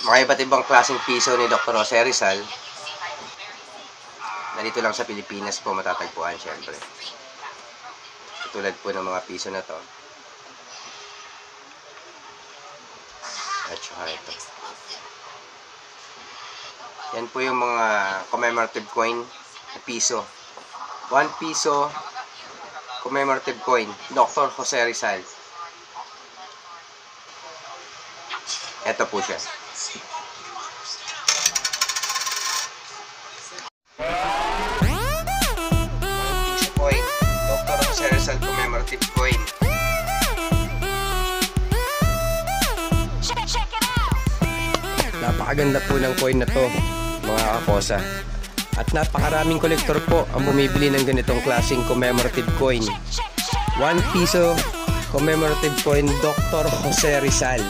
Mga iba't ibang klaseng piso ni Dr. Jose Rizal. Nandito lang sa Pilipinas po matatagpuan, syempre. Tulad po ng mga piso na to. At saka ito. Yan po yung mga commemorative coin na piso. 1 piso commemorative coin, Dr. Jose Rizal. Ito po siya. Piso coin, Dr. Jose Rizal commemorative coin. Napakaganda po ng coin na to, mga kakosa. At napakaraming kolektor po ang bumibili ng ganitong klaseng commemorative coin. 1 piso commemorative coin, Dr. Jose Rizal.